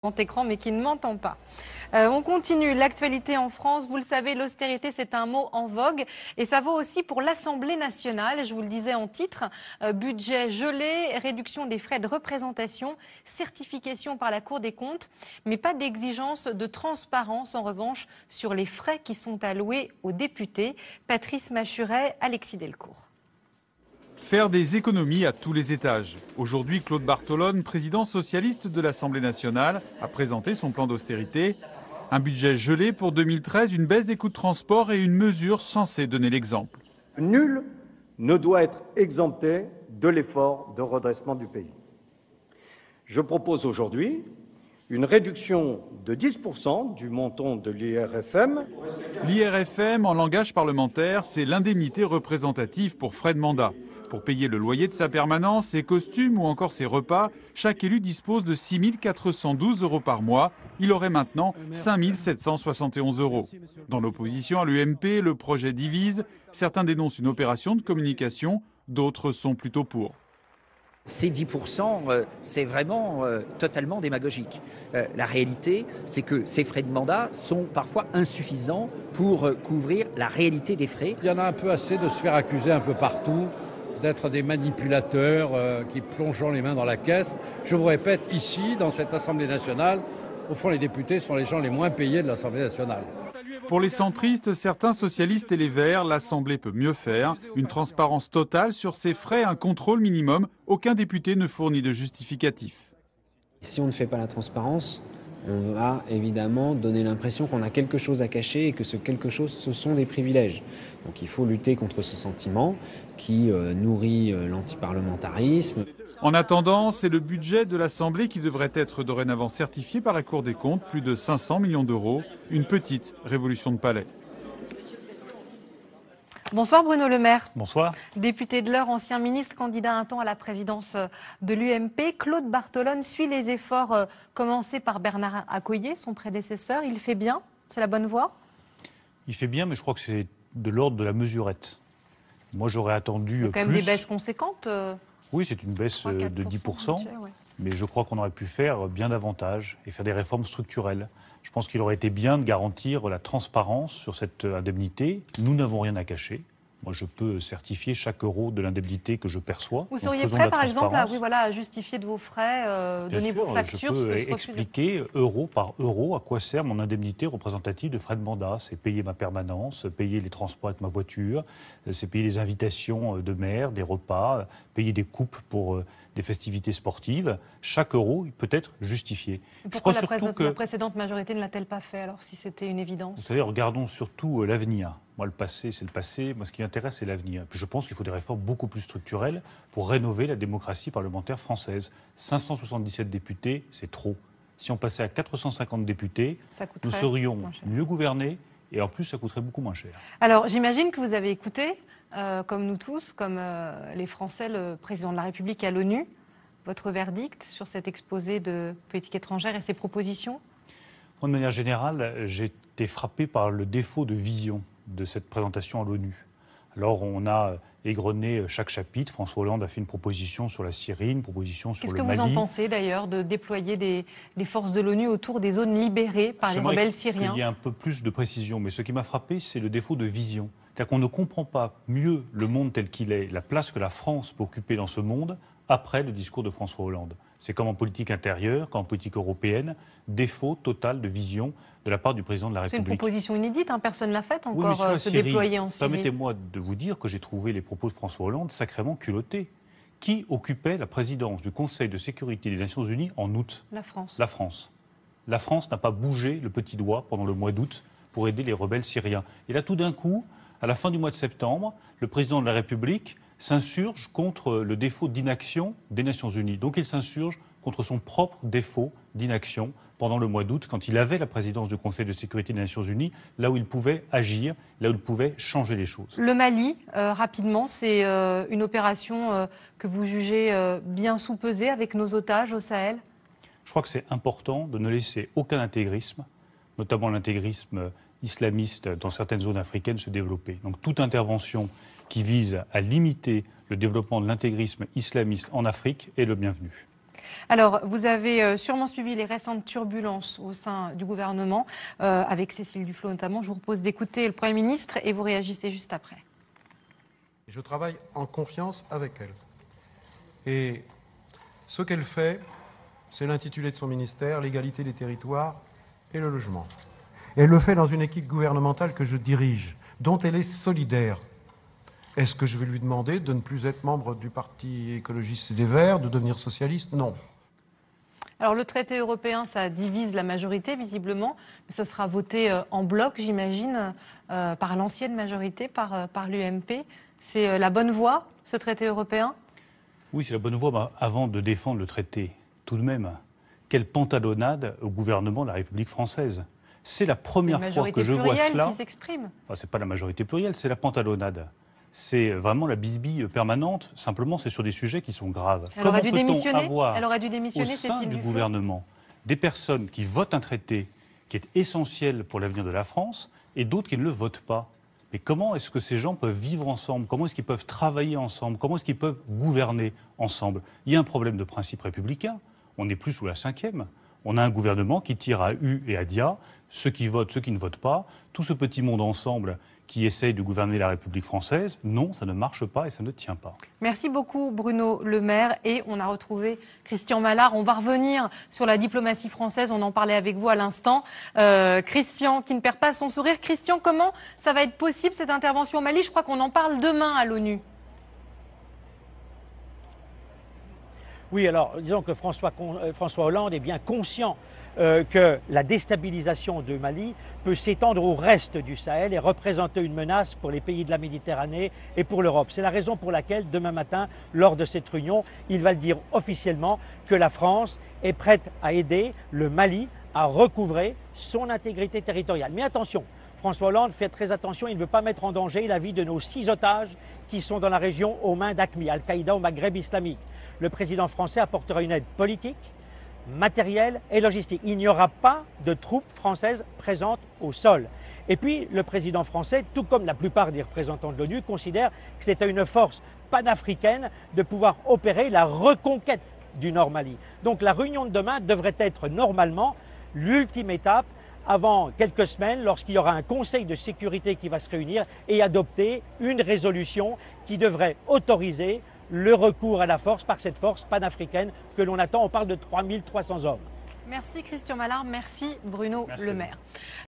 Grand écran mais qui ne m'entend pas. On continue l'actualité en France. Vous le savez, l'austérité, c'est un mot en vogue et ça vaut aussi pour l'Assemblée nationale. Je vous le disais en titre, budget gelé, réduction des frais de représentation, certification par la Cour des comptes, mais pas d'exigence de transparence en revanche sur les frais qui sont alloués aux députés. Patrice Machuret, Alexis Delcourt. Faire des économies à tous les étages. Aujourd'hui, Claude Bartolone, président socialiste de l'Assemblée nationale, a présenté son plan d'austérité. Un budget gelé pour 2013, une baisse des coûts de transport et une mesure censée donner l'exemple. Nul ne doit être exempté de l'effort de redressement du pays. Je propose aujourd'hui une réduction de 10% du montant de l'IRFM. L'IRFM, en langage parlementaire, c'est l'indemnité représentative pour frais de mandat. Pour payer le loyer de sa permanence, ses costumes ou encore ses repas, chaque élu dispose de 6 412 € par mois. Il aurait maintenant 5 771 €. Dans l'opposition à l'UMP, le projet divise. Certains dénoncent une opération de communication, d'autres sont plutôt pour. Ces 10%, c'est vraiment totalement démagogique. La réalité, c'est que ces frais de mandat sont parfois insuffisants pour couvrir la réalité des frais. Il y en a un peu assez de se faire accuser un peu partout, d'être des manipulateurs qui plongeons les mains dans la caisse. Je vous répète, ici, dans cette Assemblée nationale, au fond, les députés sont les gens les moins payés de l'Assemblée nationale. Pour les centristes, certains socialistes et les Verts, l'Assemblée peut mieux faire. Une transparence totale sur ses frais, un contrôle minimum. Aucun député ne fournit de justificatif. Si on ne fait pas la transparence, on va évidemment donner l'impression qu'on a quelque chose à cacher et que ce quelque chose, ce sont des privilèges. Donc il faut lutter contre ce sentiment qui nourrit l'antiparlementarisme. En attendant, c'est le budget de l'Assemblée qui devrait être dorénavant certifié par la Cour des comptes, plus de 500 millions d'euros, une petite révolution de palais. Bonsoir Bruno Le Maire. Bonsoir. Député de l'Eure, ancien ministre, candidat un temps à la présidence de l'UMP. Claude Bartolone suit les efforts commencés par Bernard Accoyer, son prédécesseur. Il fait bien? C'est la bonne voie? Il fait bien, mais je crois que c'est de l'ordre de la mesurette. Moi, j'aurais attendu Il y a quand même des baisses conséquentes. Oui, c'est une baisse de 10%, budget, ouais. Mais je crois qu'on aurait pu faire bien davantage et faire des réformes structurelles. Je pense qu'il aurait été bien de garantir la transparence sur cette indemnité. Nous n'avons rien à cacher. Moi, je peux certifier chaque euro de l'indemnité que je perçois. Vous seriez prêt, par exemple, à justifier de vos frais, donner vos factures? Je peux expliquer euro par euro à quoi sert mon indemnité représentative de frais de mandat. C'est payer ma permanence, payer les transports avec ma voiture, c'est payer les invitations de maire, des repas, payer des coupes pour des festivités sportives. Chaque euro peut être justifié. Pourquoi la précédente majorité ne l'a-t-elle pas fait, alors, si c'était une évidence? Vous savez, regardons surtout l'avenir. Moi, le passé, c'est le passé. Moi, ce qui m'intéresse, c'est l'avenir. Puis je pense qu'il faut des réformes beaucoup plus structurelles pour rénover la démocratie parlementaire française. 577 députés, c'est trop. Si on passait à 450 députés, nous serions mieux gouvernés et en plus, ça coûterait beaucoup moins cher. Alors, j'imagine que vous avez écouté, comme nous tous, comme les Français, le président de la République à l'ONU, votre verdict sur cet exposé de politique étrangère et ses propositions? Moi, de manière générale, j'ai été frappé par le défaut de vision de cette présentation à l'ONU. Alors, on a égrené chaque chapitre. François Hollande a fait une proposition sur la Syrie, une proposition sur le Mali. Qu'est-ce que vous en pensez d'ailleurs de déployer des forces de l'ONU autour des zones libérées par les rebelles syriens? Il y a un peu plus de précision, mais ce qui m'a frappé, c'est le défaut de vision. C'est-à-dire qu'on ne comprend pas mieux le monde tel qu'il est, la place que la France peut occuper dans ce monde après le discours de François Hollande. C'est comme en politique intérieure, comme en politique européenne, défaut total de vision de la part du président de la République. C'est une proposition inédite, hein, personne ne l'a faite encore, se déployer en Syrie. Permettez-moi de vous dire que j'ai trouvé les propos de François Hollande sacrément culottés. Qui occupait la présidence du Conseil de sécurité des Nations Unies en août? La France. La France. La France n'a pas bougé le petit doigt pendant le mois d'août pour aider les rebelles syriens. Et là, tout d'un coup, à la fin du mois de septembre, le président de la République s'insurge contre le défaut d'inaction des Nations Unies. Donc il s'insurge contre son propre défaut d'inaction pendant le mois d'août, quand il avait la présidence du Conseil de sécurité des Nations Unies, là où il pouvait agir, là où il pouvait changer les choses. Le Mali, rapidement, c'est une opération que vous jugez bien sous-pesée avec nos otages au Sahel? Je crois que c'est important de ne laisser aucun intégrisme, notamment l'intégrisme islamiste dans certaines zones africaines, se développer. Donc toute intervention qui vise à limiter le développement de l'intégrisme islamiste en Afrique est le bienvenu. Alors, vous avez sûrement suivi les récentes turbulences au sein du gouvernement, avec Cécile Duflot notamment. Je vous propose d'écouter le Premier ministre et vous réagissez juste après. Je travaille en confiance avec elle. Et ce qu'elle fait, c'est l'intitulé de son ministère, l'égalité des territoires et le logement. Et elle le fait dans une équipe gouvernementale que je dirige, dont elle est solidaire. Est-ce que je vais lui demander de ne plus être membre du Parti écologiste et des Verts, de devenir socialiste? Non. Alors le traité européen, ça divise la majorité visiblement, mais ce sera voté en bloc, j'imagine, par l'ancienne majorité, par l'UMP. C'est la bonne voie, ce traité européen? Oui, c'est la bonne voie, mais avant de défendre le traité, tout de même, quelle pantalonnade au gouvernement de la République française. C'est la première fois que je vois cela. Qui s'exprime. Enfin, c'est pas la majorité plurielle, c'est la pantalonnade. C'est vraiment la bisbille permanente. Simplement, c'est sur des sujets qui sont graves. Elle aurait dû démissionner. Elle aurait dû démissionner, au sein Cécile du Duflot. gouvernement, des personnes qui votent un traité qui est essentiel pour l'avenir de la France et d'autres qui ne le votent pas. Mais comment est-ce que ces gens peuvent vivre ensemble? Comment est-ce qu'ils peuvent travailler ensemble? Comment est-ce qu'ils peuvent gouverner ensemble? Il y a un problème de principe républicain. On n'est plus sous la 5e. On a un gouvernement qui tire à U et à Dia, ceux qui votent, ceux qui ne votent pas, tout ce petit monde ensemble qui essaye de gouverner la République française. Non, ça ne marche pas et ça ne tient pas. Merci beaucoup Bruno Le Maire. Et on a retrouvé Christian Mallard. On va revenir sur la diplomatie française. On en parlait avec vous à l'instant. Christian qui ne perd pas son sourire. Christian, comment ça va être possible cette intervention au Mali? Je crois qu'on en parle demain à l'ONU. Oui, alors disons que François Hollande est bien conscient que la déstabilisation du Mali peut s'étendre au reste du Sahel et représenter une menace pour les pays de la Méditerranée et pour l'Europe. C'est la raison pour laquelle, demain matin, lors de cette réunion, il va le dire officiellement que la France est prête à aider le Mali à recouvrer son intégrité territoriale. Mais attention, François Hollande fait très attention, il ne veut pas mettre en danger la vie de nos 6 otages qui sont dans la région aux mains d'AQMI, Al-Qaïda au Maghreb islamique. Le président français apportera une aide politique, matérielle et logistique. Il n'y aura pas de troupes françaises présentes au sol. Et puis, le président français, tout comme la plupart des représentants de l'ONU, considère que c'est à une force panafricaine de pouvoir opérer la reconquête du Nord Mali. Donc la réunion de demain devrait être normalement l'ultime étape avant quelques semaines, lorsqu'il y aura un conseil de sécurité qui va se réunir et adopter une résolution qui devrait autoriser le recours à la force par cette force panafricaine que l'on attend. On parle de 3300 hommes. Merci Christian Mallard, merci Bruno Le Maire.